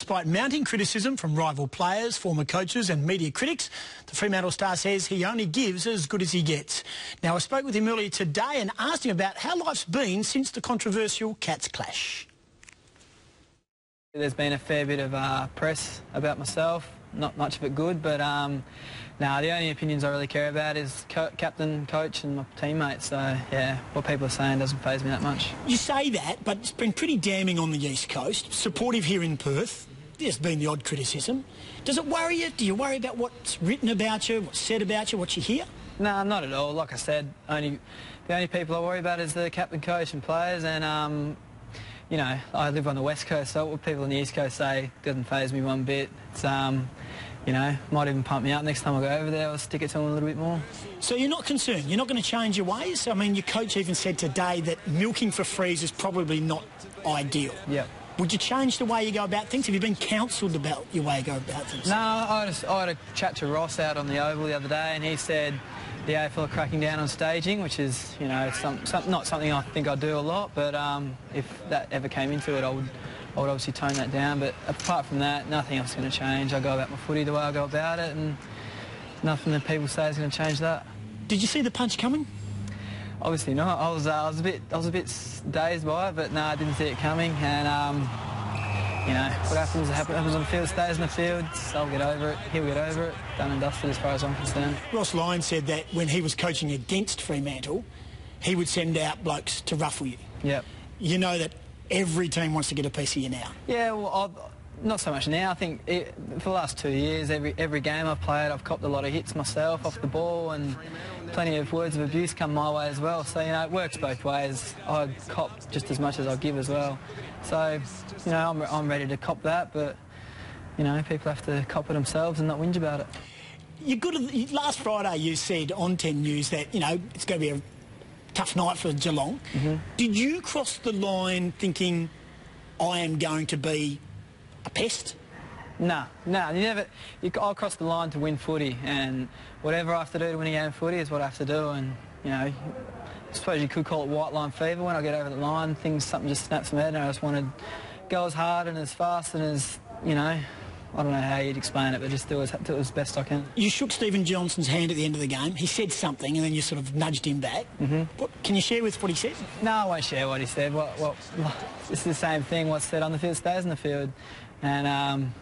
Despite mounting criticism from rival players, former coaches and media critics, the Fremantle star says he only gives as good as he gets. Now, I spoke with him earlier today and asked him about how life's been since the controversial Cats clash. There's been a fair bit of press about myself, not much of it good, but the only opinions I really care about is captain, coach and my teammates, so yeah, what people are saying doesn't faze me that much. You say that, but it's been pretty damning on the East Coast, supportive here in Perth. There's been the odd criticism. Does it worry you? Do you worry about what's written about you, what's said about you, what you hear? No, not at all. Like I said, the only people I worry about is the captain, coach and players, and you know, I live on the West Coast, so what people on the East Coast say doesn't faze me one bit. It's, you know, might even pump me up next time I go over there. I'll stick it to them a little bit more. So you're not concerned? You're not going to change your ways? I mean, your coach even said today that milking for frees is probably not ideal. Yep. Would you change the way you go about things? Have you been counselled about your way you go about things? No, I had a chat to Ross out on the Oval the other day, and he said the AFL are cracking down on staging, which is, you know, not something I think I do a lot, but if that ever came into it, I would obviously tone that down. But apart from that, nothing else is going to change. I go about my footy the way I go about it, and nothing that people say is going to change that. Did you see the punch coming? Obviously not. I was a bit dazed by it, but no, I didn't see it coming. And you know, what happens on the field stays in the field. I'll get over it. He'll get over it. Done and dusted as far as I'm concerned. Ross Lyon said that when he was coaching against Fremantle, he would send out blokes to ruffle you. Yep. You know that every team wants to get a piece of you now. Yeah, well, not so much now. I think for the last 2 years, every game I've played, I've copped a lot of hits myself off the ball, and plenty of words of abuse come my way as well. So, you know, it works both ways. I cop just as much as I give as well. So, you know, I'm ready to cop that, but, you know, people have to cop it themselves and not whinge about it. You're good at, last Friday you said on 10 News that, you know, it's going to be a tough night for Geelong. Mm-hmm. Did you cross the line thinking, I am going to be a pest? No, I'll cross the line to win footy, and whatever I have to do to win a game of footy is what I have to do. And, you know, I suppose you could call it white line fever. When I get over the line, something just snaps my head, and I just want to go as hard and as fast and as, you know, I don't know how you'd explain it, but just do it as best I can. You shook Stephen Johnson's hand at the end of the game. He said something, and then you sort of nudged him back. Mm-hmm. Can you share with what he said? No, I won't share what he said. It's the same thing. What's said on the field stays in the field. And,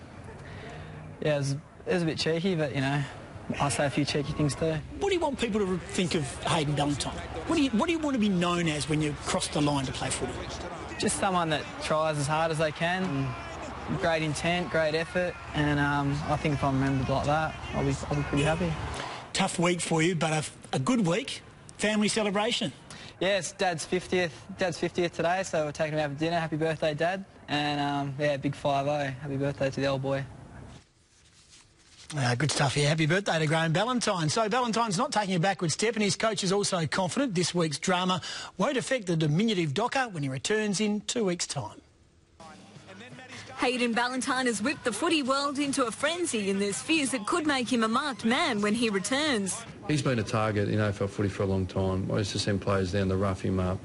yeah, it was a bit cheeky, but, you know, I say a few cheeky things too. What do you want people to think of Hayden Ballantyne? What do you want to be known as when you cross the line to play footy? Just someone that tries as hard as they can. Great intent, great effort, and I think if I'm remembered like that, I'll be pretty happy. Tough week for you, but a good week. Family celebration. Yeah, it's Dad's 50th today, so we're taking him out for dinner. Happy birthday, Dad. And, yeah, big 5-0. Happy birthday to the old boy. Good stuff here. Happy birthday to Graham Ballantyne. So Ballantyne's not taking a backward step, and his coach is also confident this week's drama won't affect the diminutive Docker when he returns in 2 weeks' time. Hayden Ballantyne has whipped the footy world into a frenzy, and there's fears it could make him a marked man when he returns. He's been a target in AFL footy for a long time. I used to send players down to rough him up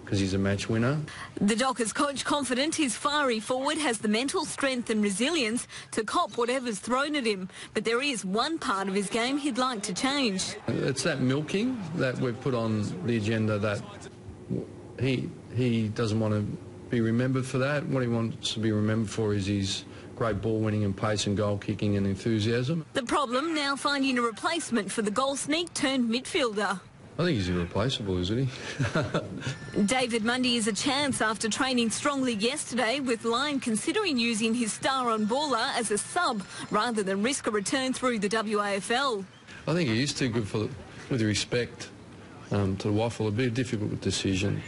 because he's a match winner. The Dockers coach confident his fiery forward has the mental strength and resilience to cop whatever's thrown at him, but there is one part of his game he'd like to change. It's that milking that we've put on the agenda that he doesn't want to be remembered for that. What he wants to be remembered for is his great ball winning and pace and goal kicking and enthusiasm. The problem now finding a replacement for the goal sneak turned midfielder. I think he's irreplaceable, isn't he? David Mundy is a chance after training strongly yesterday, with Lyon considering using his star-on-baller as a sub rather than risk a return through the WAFL. I think he is too good with respect to the waffle. A bit difficult decision.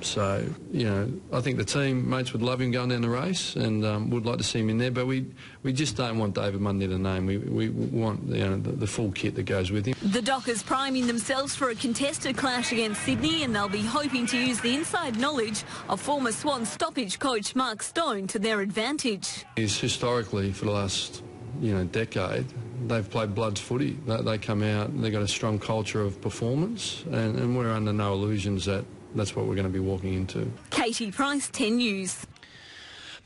So, you know, I think the teammates would love him going down the race and would like to see him in there, but we just don't want David Mundy to name. We want, you know, the full kit that goes with him. The Dockers priming themselves for a contested clash against Sydney, and they'll be hoping to use the inside knowledge of former Swan stoppage coach Mark Stone to their advantage. He's historically, for the last, you know, decade, they've played Bloods footy. They come out, they've got a strong culture of performance, and we're under no illusions that that's what we're going to be walking into. Katie Price, 10 News.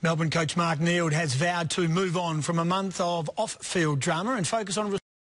Melbourne coach Mark Neeld has vowed to move on from a month of off-field drama and focus on